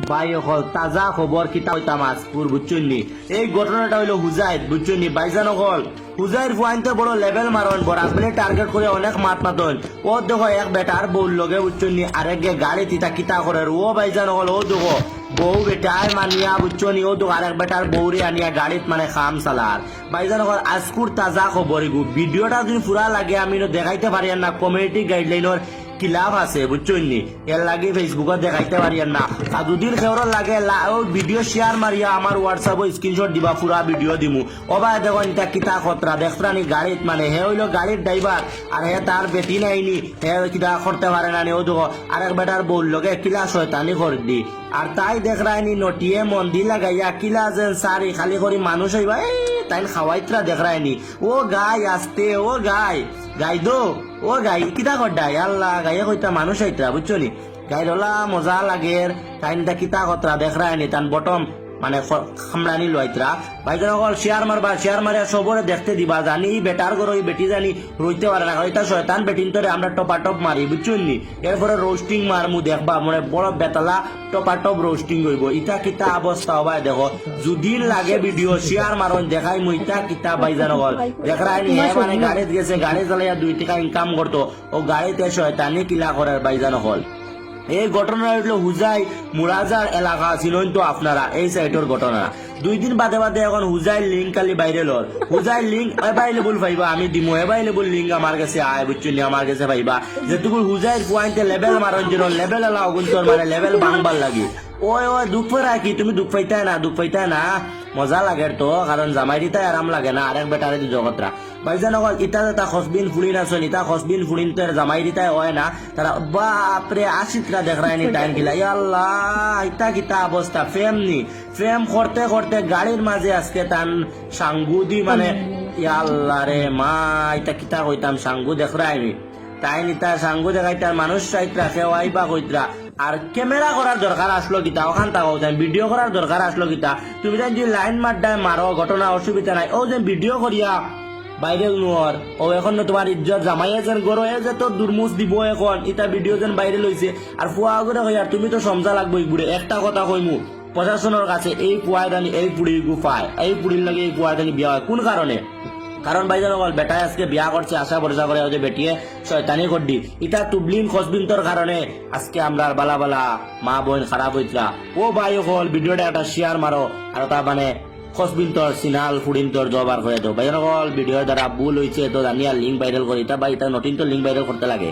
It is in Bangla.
ভাই হল তাজা খবর কিতা হইতাম আজপুর বুঝছুননি। এই ঘটনাটা হইলো হুজাইর বুঝছুননি। বাইজান হল হুজাইর ফুয়াইনতে বড় লেভেল মারন বরাবরে টার্গেট করে অনেক মাত মাতন। ও দেখো এক বেটার বউ লগে বুঝছুননি আরেক গাড়ি তিতা কিতা করে ও বাইজান হল ও দেখো বউ বেটায় মানিয়া বুঝছনি ও দেখো আরেক বেটার বউরে আনিয়া গাড়িত মানে খাম চালার। বাইজান হল আজকুর তাজা খবর এগু ভিডিওটা যদি পুরা লাগে আমি দেখাইতে পারি না কমিউনিটি গাইডলাইনের কিলাফ আছে বুঝছনি। এর লাগে ফেসবুকত দেখাইতে পারি না। আর দুদিন খেওর লাগে ভিডিও শেয়ার মারিয়া আমার হোয়াটসঅ্যাপ স্ক্রিনশট দিবা পুরা ভিডিও দিমু। ওবা দেখো এটা কিতা খতরা দেখরানি গাড়িত মানে হে হইলো গাড়ির ড্রাইভার আর হে তার বেটি নাইনি হে কিতা করতে পারে না ও দেখো আরেক বেটার বউর লগে কিলা শয়তানি করে দি। আর তাই দেখরাইনি নটিয়ে মন্দির লাগাইয়া কিলা যেন সারি খালি করি মানুষ হইবা তাই খাওয়াইতরা দেখরাইনি। ও গাই আসতে ও গাই গাই দো ও গাই কিতা কড্ডাই আল্লাহ গাইয়ে কইতা মানুষ হইতরা বুঝছনি। গাই রলা মজা লাগের তাইনটা কিতা কতরা দেখরাইনি তান বটম মানে খামড়ানি লইতরা। ভাইজন সকল শেয়ার মারবা শেয়ার মারিয়া সবরে দেখতে দিবা জানি বেটার গরো বেটি জানি রইতে পারে না এটা শয়তান বেটিন তোরে আমরা টপাটপ মারি বুঝছনি। এরপরে রোস্টিং মারমু দেখবা মানে বড় বেতালা টপাটপ রোস্টিং হইব। ইটা কিতা অবস্থা হবাই দেখো যদি লাগে ভিডিও শেয়ার মারন দেখাই মু ইটা কিতা ভাইজান সকল দেখরাইনি হে মানে গাড়িত গেছে গাড়ি চালাইয়া 2 টাকা ইনকাম করতো ও গাড়িতে শয়তানি কিলা করার ভাইজান সকল। এই ঘটনা হইল হুজাই মুরাজার এলাকা ছিলেন তো আপনারা এই সাইটের ঘটনা। 2 দিন বাদে বাদে এখন হুজাই লিঙ্ক কালি বাইরে লর হুজাই লিঙ্ক অ্যাভাইলেবল পাইবা আমি দিমু অ্যাভাইলেবল লিঙ্ক আমার কাছে আয় বুঝছনি আমার কাছে পাইবা যেটুকু হুজাইর পয়েন্টে লেভেল মারন যেন লেভেল এলা অগুন্তর মানে লেভেল বাংবার লাগি। ওই ওই দুঃখ পাই কি তুমি দুঃখ পাইতাই না দুঃখ পাইতাই না মজা লাগে তো কারণ জামাই দিতাই আরাম লাগে না আরেক বেটারে দি জগতরা। ভাইজান সকল ইটা তা খসবিন ফুলিন আছেন ইটা খসবিন ফুলিন তো জামাই দিতাই হয় না তারা বাপরে আশিকরা দেখরাইনি টাইম গিলা আল্লাহ ইটা কিতা অবস্থা ফ্রেম নি ফ্রেম করতে করতে গাড়ির মাঝে আজকে তান সাঙ্গুদি মানে আল্লাহ রে মা ইটা কিতা কইতাম সাঙ্গু দেখরাইনি তাই নিতা সাঙ্গু দেখাইতার মানুষ চাইতরা কেউ আইবা কইতরা। আর ক্যামেরা করার দরকার আসলো কিতা ওখান তাকাও ভিডিও করার দরকার আসলো কিতা তুমি তাই যদি লাইন মারডায় মারো ঘটনা অসুবিধা নাই ও যে ভিডিও করিয়া বাইরে নোয়ার ও এখন তোমার ইজ্জত জামাই যেন গরো যে তো দুর্মুষ দিব এখন ইটা ভিডিও যেন বাইরে লইছে আর ফুয়া করে হইয়ার তুমি তো সমজা লাগবো ঘুরে একটা কথা কইমু প্রশাসনের কাছে এই পুয়াদানি এই পুড়ি গুফায় এই পুড়ির লাগে এই পুয়াদানি বিয়া হয় কোন কারণে কারণ ভাইজান বল বেটায় আজকে বিয়া করছে আশা ভরসা করে যে বেটিয়ে শয়তানি করদি ইটা তুবলিন খসবিন তোর কারণে আজকে আমরা বালা বালা মা বোন খারাপ হইতরা। ও ভাই হল ভিডিওটা একটা শেয়ার মারো আর তা মানে খসবিন তোর সিনাল ফুডিন তোর জবার করে দাও ভাইজান বল ভিডিও দ্বারা ভুল হয়েছে তো জানিয়া লিঙ্ক ভাইরাল করি তা ভাই তা নতুন তো লিঙ্ক ভাইরাল করতে লাগে।